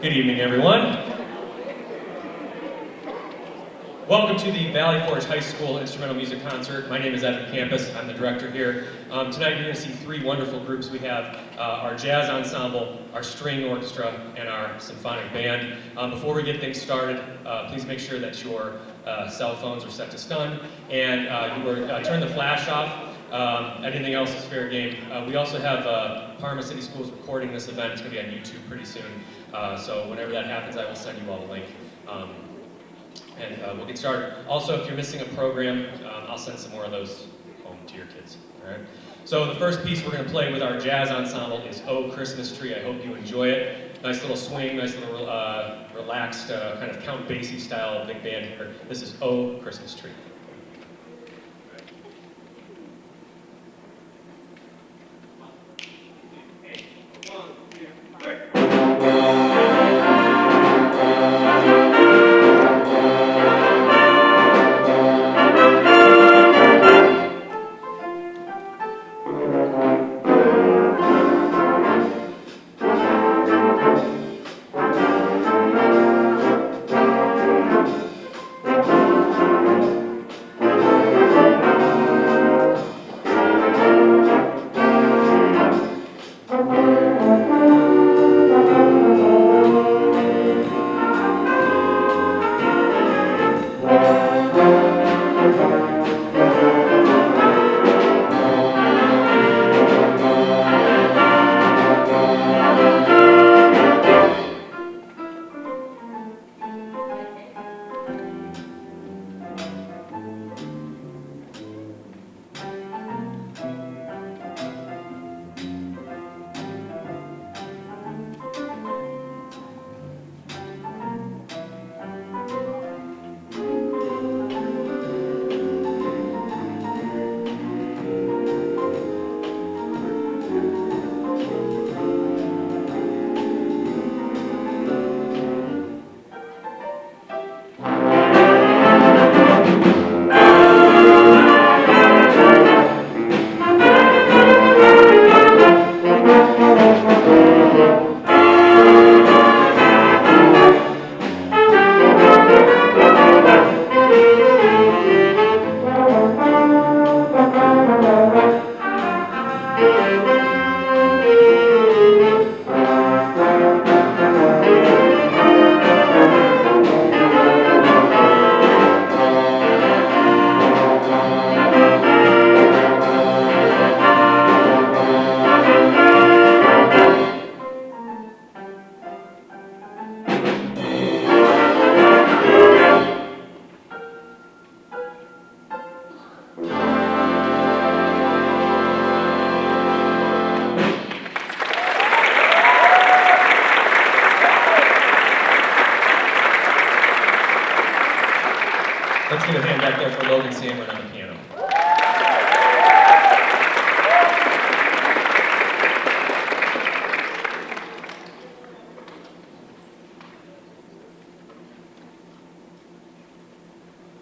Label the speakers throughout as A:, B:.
A: Good evening, everyone. Welcome to the Valley Forge High School Instrumental Music Concert. My name is Evan Campus. I'm the director here. Tonight you're going to see three wonderful groups. We have our jazz ensemble, our string orchestra, and our symphonic band. Before we get things started, please make sure that your cell phones are set to stun and turn the flash off. Anything else is fair game. We also have Parma City Schools recording this event. It's going to be on YouTube pretty soon. So whenever that happens, I will send you all the link. And we'll get started. Also, if you're missing a program, I'll send some more of those home to your kids. All right? So the first piece we're going to play with our jazz ensemble is "Oh Christmas Tree." I hope you enjoy it. Nice little swing, nice little relaxed, kind of Count Basie style big band here. This is "Oh Christmas Tree." Let's give a hand back there for Logan Samron on the piano.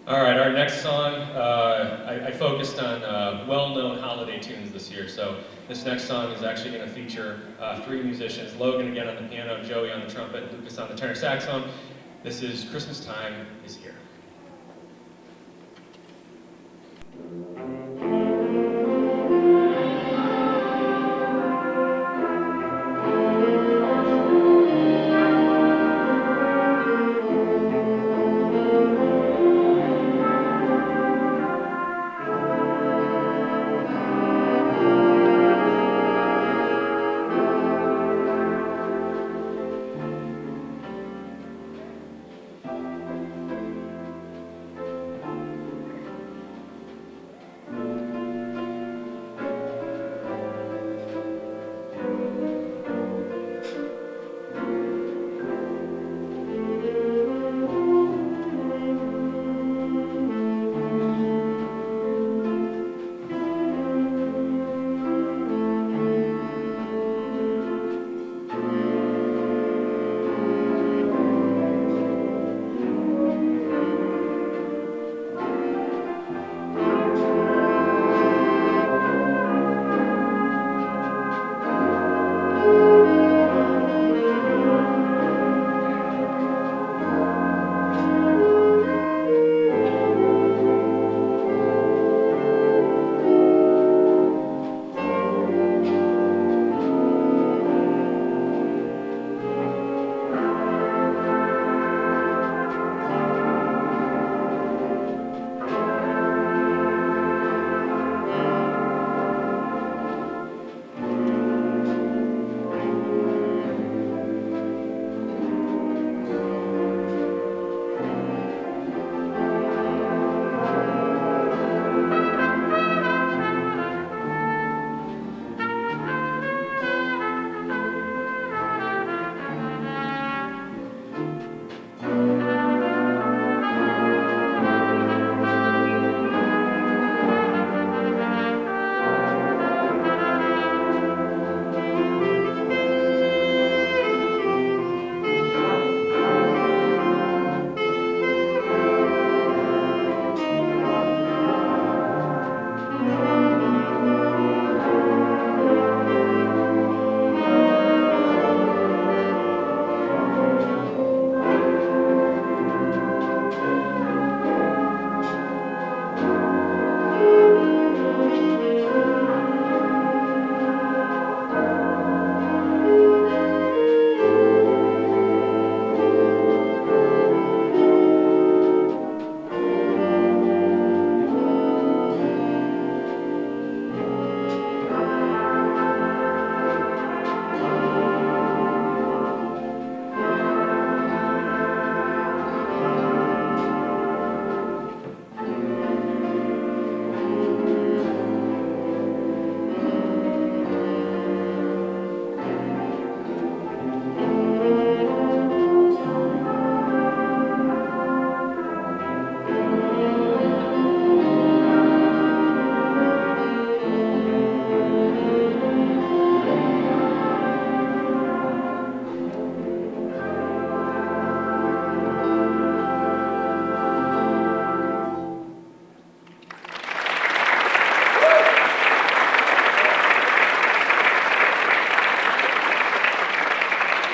A: All right, our next song, I focused on well-known holiday tunes this year, so this next song is actually going to feature three musicians, Logan again on the piano, Joey on the trumpet, Lucas on the tenor saxophone. This is "Christmas Time Is Here."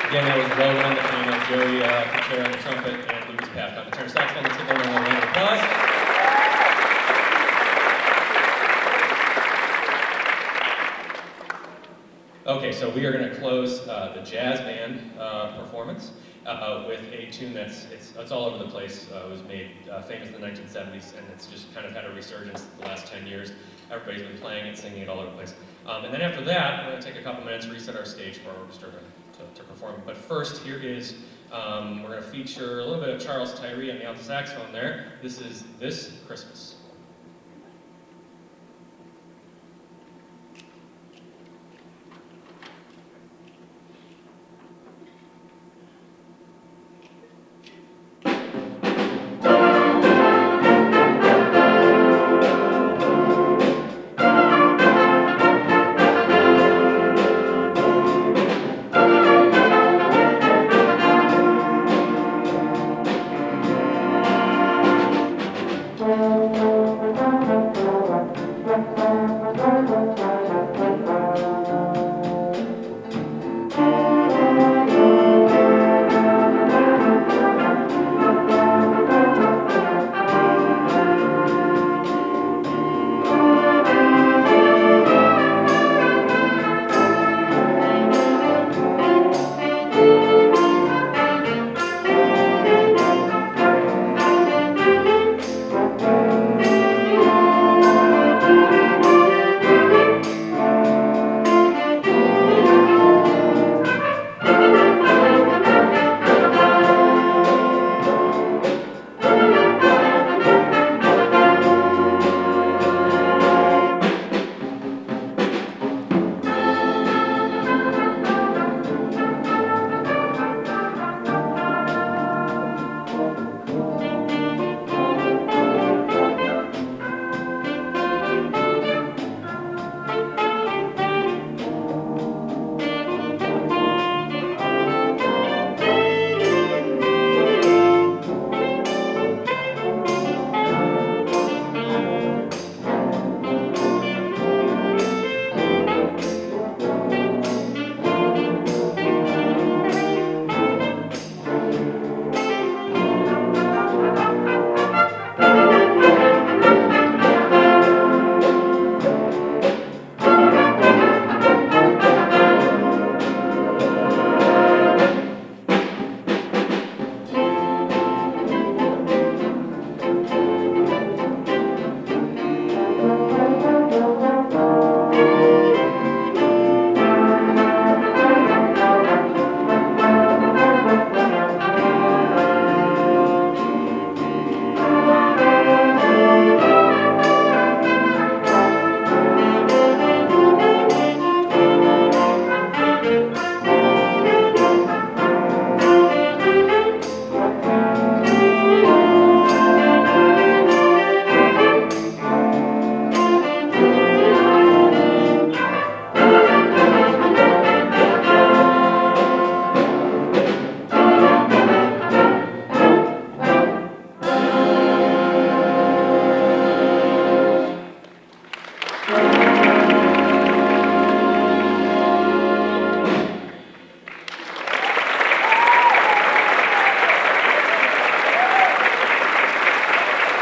A: Again, that was Logan on the piano, Joey Kuchera on the trumpet, and Lucas Paft on the tenor saxophone. Let's give them a round of applause. Okay, so we are going to close the jazz band performance with a tune it's all over the place. It was made famous in the 1970s, and it's just kind of had a resurgence the last 10 years. Everybody's been playing it, singing it all over the place. And then after that, we're going to take a couple minutes, reset our stage for our orchestra to perform. But first, here is, we're going to feature a little bit of Charles Tyree on the alto saxophone there. This is This Christmas.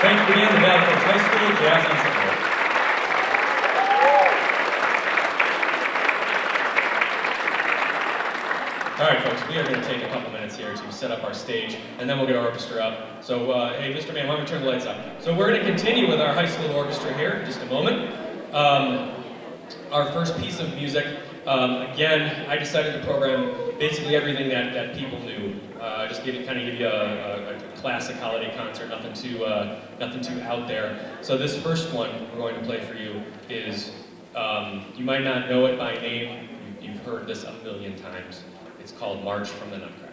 A: Thank you again to Valley Forge High School Jazz Ensemble. All right, folks, we are going to take a couple minutes here to set up our stage, and then we'll get our orchestra up. So, hey, Mr. Man, why don't we turn the lights up? So we're going to continue with our high school orchestra here in just a moment. Our first piece of music, again, I decided to program basically everything that people knew. Just give you a classic holiday concert, nothing too out there. So this first one we're going to play for you is, you might not know it by name, you've heard this a million times. It's called March from the Nutcracker.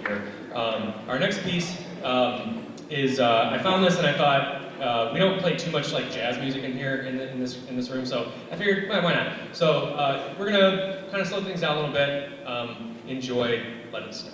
A: here. Our next piece is, I found this and I thought, we don't play too much like jazz music in here in this room, so I figured, why not? So we're gonna kind of slow things down a little bit, enjoy Let It Snow.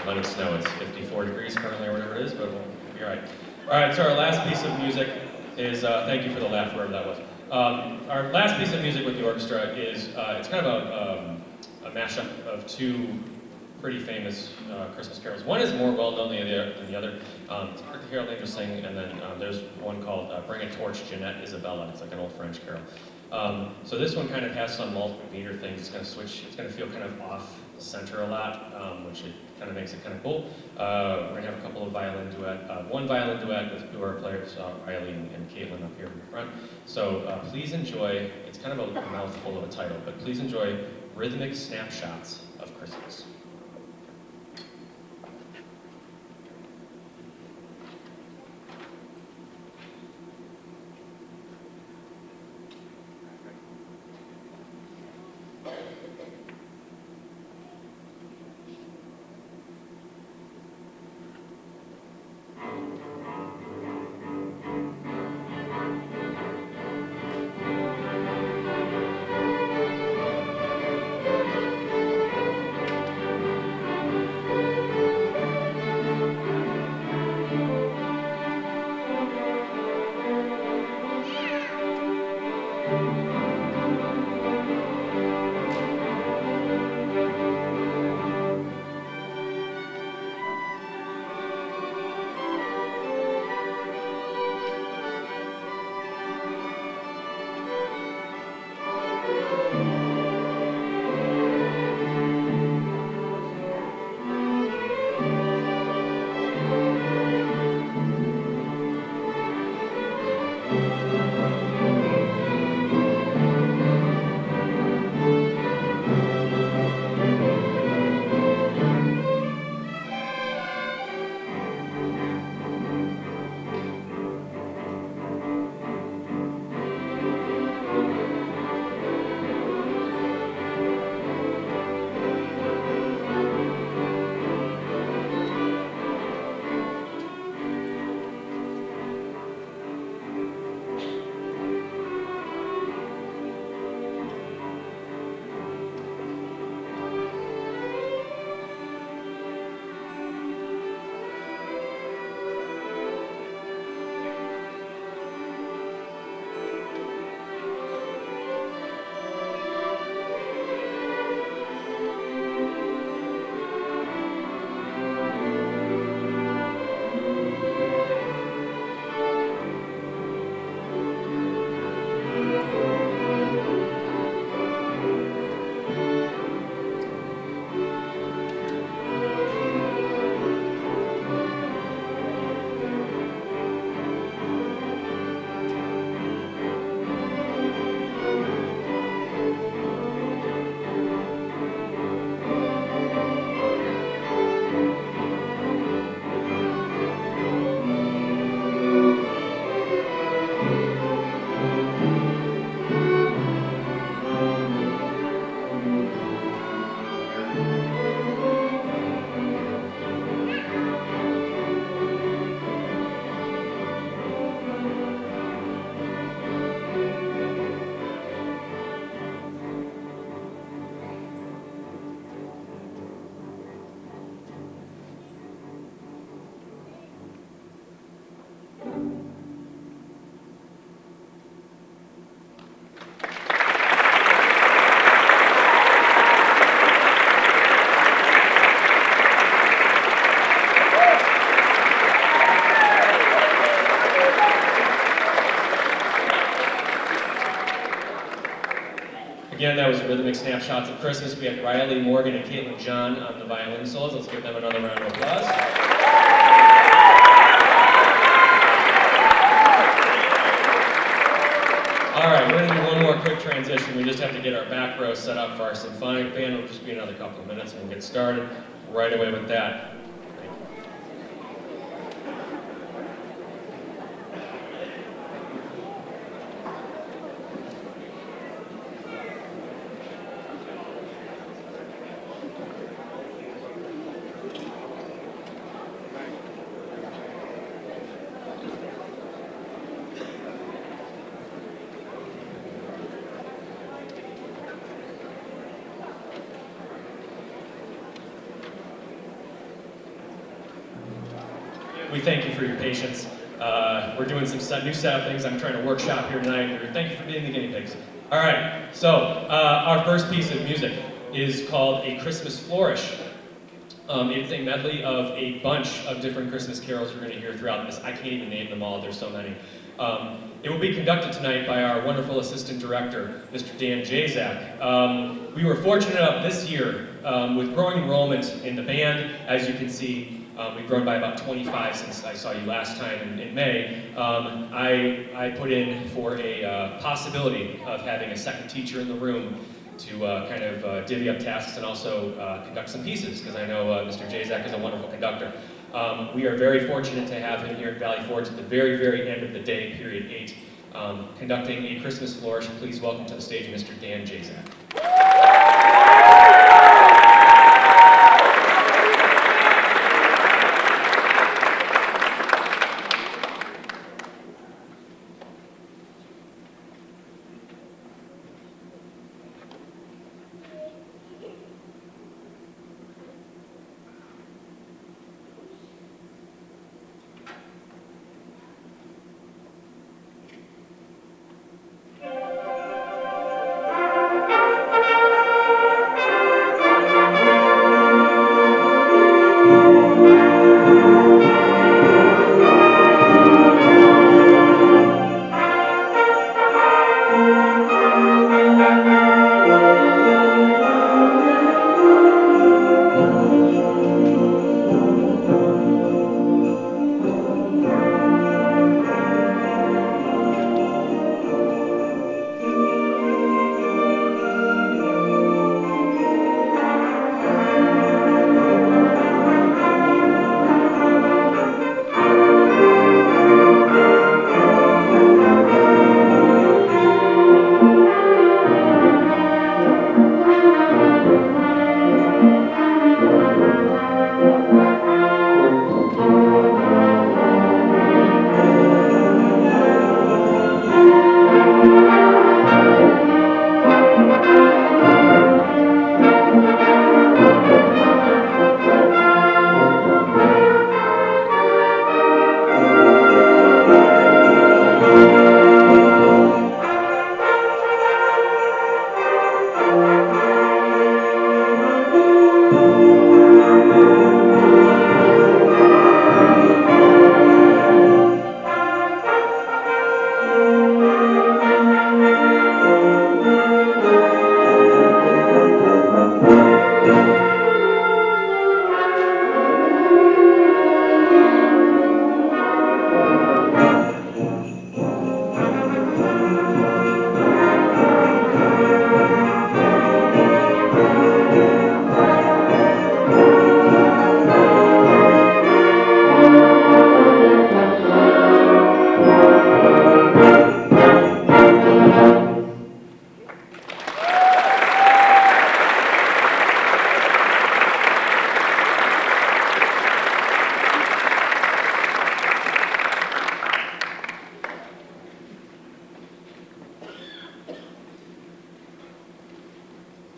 A: Let it snow. It's 54 degrees currently or whatever it is, but we'll be all right. All right, so our last piece of music is, thank you for the laugh, wherever that was. Our last piece of music with the orchestra is, it's kind of a mashup of two pretty famous Christmas carols. One is more well-known than the other. It's Hark the Herald Angels Sing, and then there's one called Bring a Torch, Jeanette Isabella. It's like an old French carol. So this one kind of has some multiple meter things. It's going to switch, it's going to feel kind of off center a lot, which it kind of makes it kind of cool. We're going to have a couple of violin duet, one violin duet with two of our players, Riley and Caitlin up here in the front. So please enjoy, it's kind of a mouthful of a title, but please enjoy Rhythmic Snapshots of Christmas. Again, that was Rhythmic Snapshots of Christmas. We had Riley, Morgan, and Caitlin John on the violin solos. Let's give them another round of applause. All right, we're going to do one more quick transition. We just have to get our back row set up for our symphonic band. It'll just be another couple of minutes and we'll get started right away with that. We thank you for your patience. We're doing some new setup things. I'm trying to workshop here tonight. Thank you for being the guinea pigs. All right, so our first piece of music is called A Christmas Flourish. It's a medley of a bunch of different Christmas carols you're going to hear throughout this. I can't even name them all, there's so many. It will be conducted tonight by our wonderful assistant director, Mr. Dan Jazak. We were fortunate enough this year with growing enrollment in the band. As you can see, we've grown by about 25 since I saw you last time in May. I put in for a possibility of having a second teacher in the room to kind of divvy up tasks and also conduct some pieces, because I know Mr. Jazak is a wonderful conductor. We are very fortunate to have him here at Valley Forge at the very, very end of the day, period 8, conducting A Christmas Flourish. Please welcome to the stage Mr. Dan Jazak.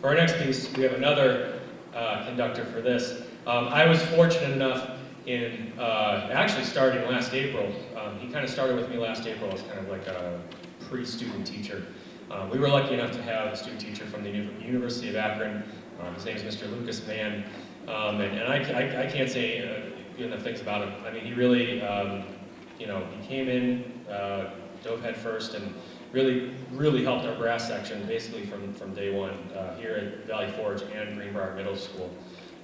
A: For our next piece, we have another conductor for this. I was fortunate enough in actually starting last April. He kind of started with me last April as kind of like a pre-student teacher. We were lucky enough to have a student teacher from the University of Akron. His name is Mr. Lucas Mann. And I can't say enough things about him. I mean, he really, you know, he came in, dove head first, and really helped our brass section basically from day one here at Valley Forge and Greenbrier Middle School.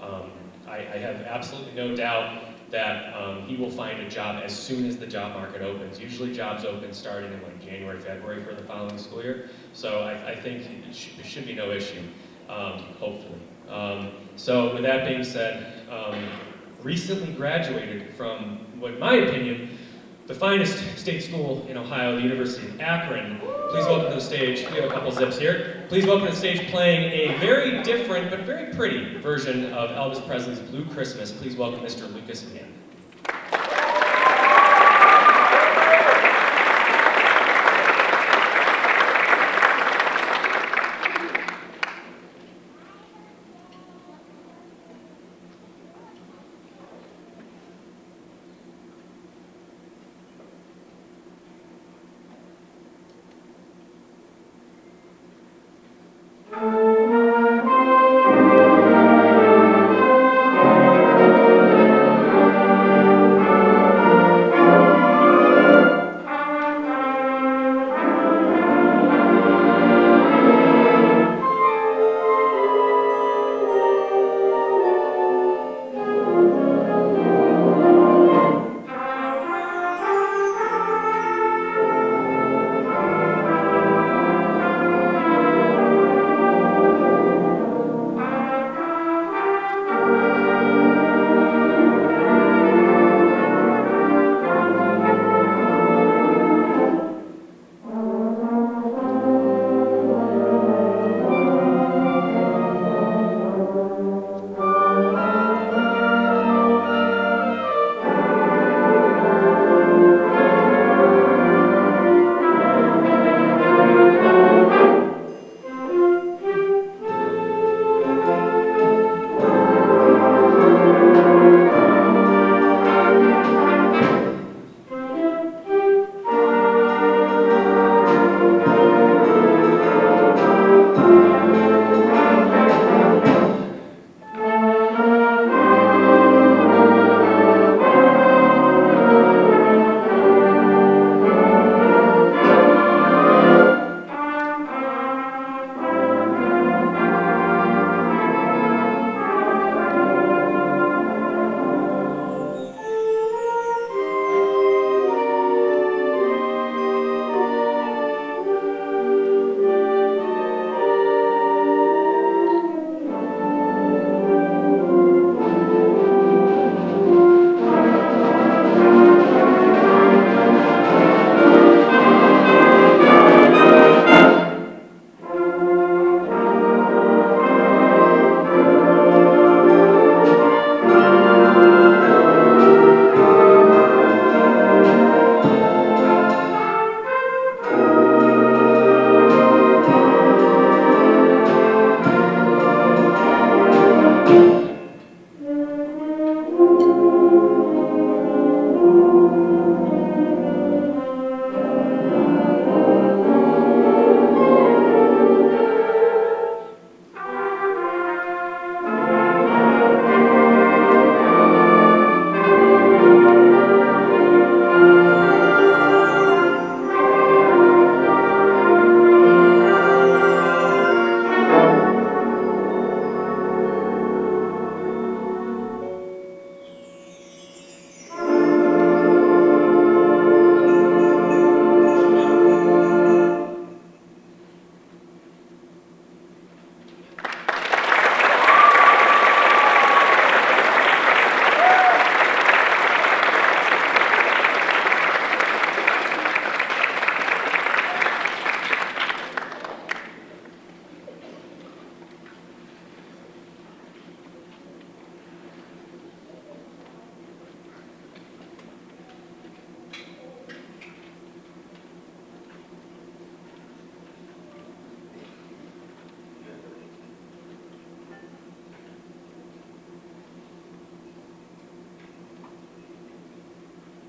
A: I have absolutely no doubt that he will find a job as soon as the job market opens. Usually jobs open starting in like January, February for the following school year. So I think it should be no issue, hopefully. So with that being said, recently graduated from, what in my opinion, the finest state school in Ohio, the University of Akron. Please welcome to the stage, we have a couple zips here. Please welcome to the stage playing a very different but very pretty version of Elvis Presley's Blue Christmas. Please welcome Mr. Lucas Mann.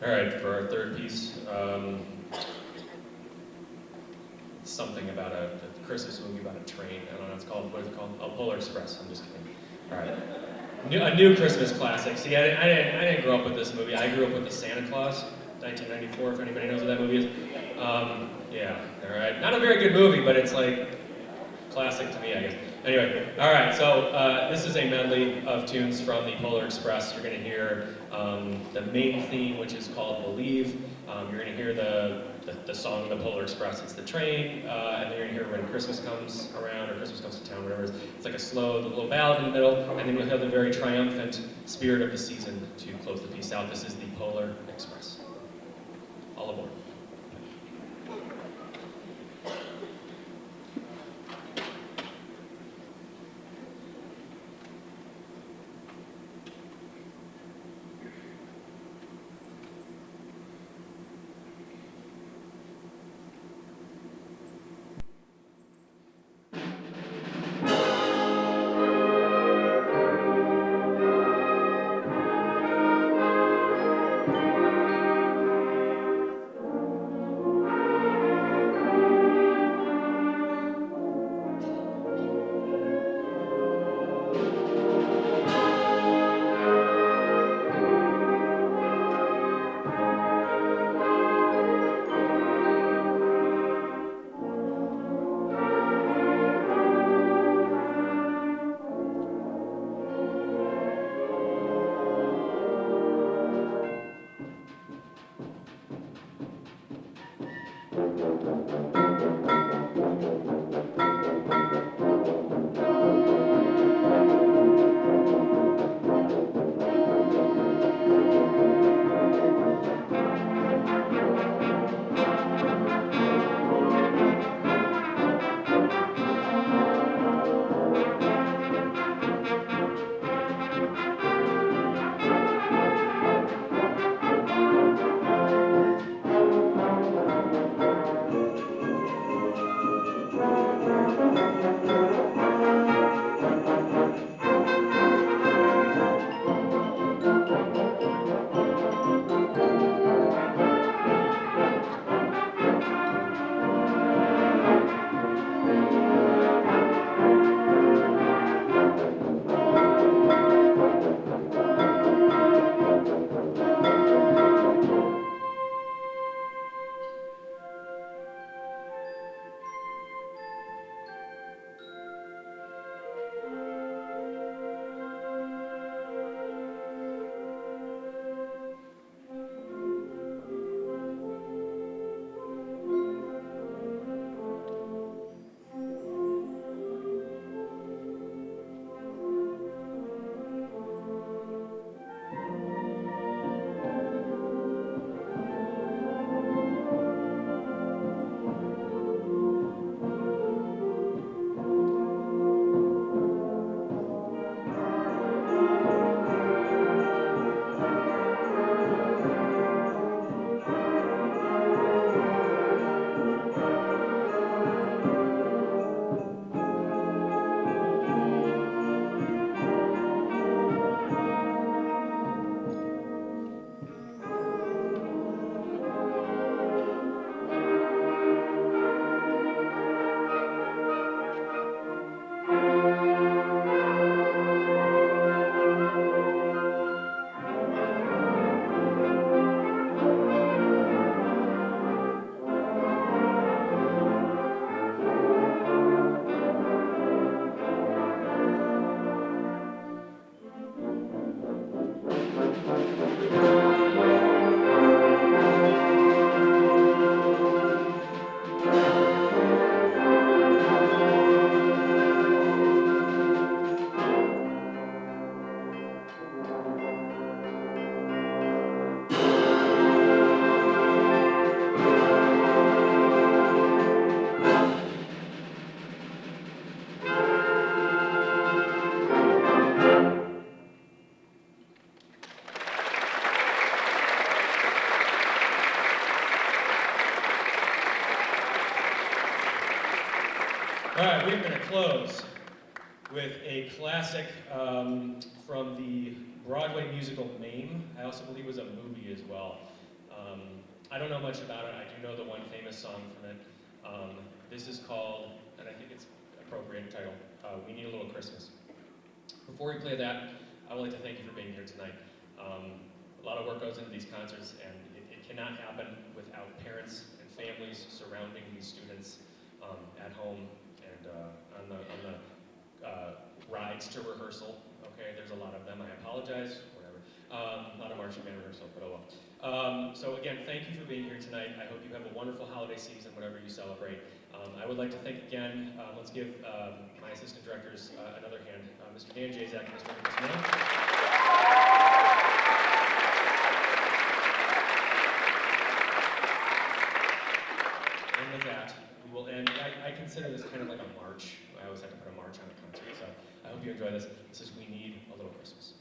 A: All right, for our third piece, something about a Christmas movie about a train. I don't know, what is it called? Oh, Polar Express. I'm just kidding. All right. A new Christmas classic. See, I didn't grow up with this movie. I grew up with the Santa Claus. 1994, if anybody knows what that movie is. Yeah, all right. Not a very good movie, but it's like classic to me, I guess. Anyway, all right, so this is a medley of tunes from the Polar Express. You're going to hear the main theme, which is called Believe. You're going to hear the song of the Polar Express. It's the train, and then you're going to hear When Christmas Comes Around, or Christmas Comes to Town, whatever it is. It's like a slow, the little ballad in the middle, and then you'll have the very triumphant spirit of the season to close the piece out. This is the Polar Express. All aboard. All right, we're going to close with a classic from the Broadway musical Mame. I also believe it was a movie as well. I don't know much about it. I do know the one famous song from it. This is called, and I think it's appropriate title, We Need a Little Christmas. Before we play that, I would like to thank you for being here tonight. A lot of work goes into these concerts, and it cannot happen without parents and families surrounding these students at home and on the rides to rehearsal. Okay, there's a lot of them. I apologize. Whatever. Not a marching band rehearsal, but oh well. So again, thank you for being here tonight. I hope you have a wonderful holiday season, whatever you celebrate. I would like to thank again. Let's give my assistant directors another hand. Mr. Dan Jazak, Mr. Nicholas Miller. And with that, we will end. I consider this kind of like a march. I always have to put a march on a concert, so I hope you enjoy this. This is We Need a Little Christmas.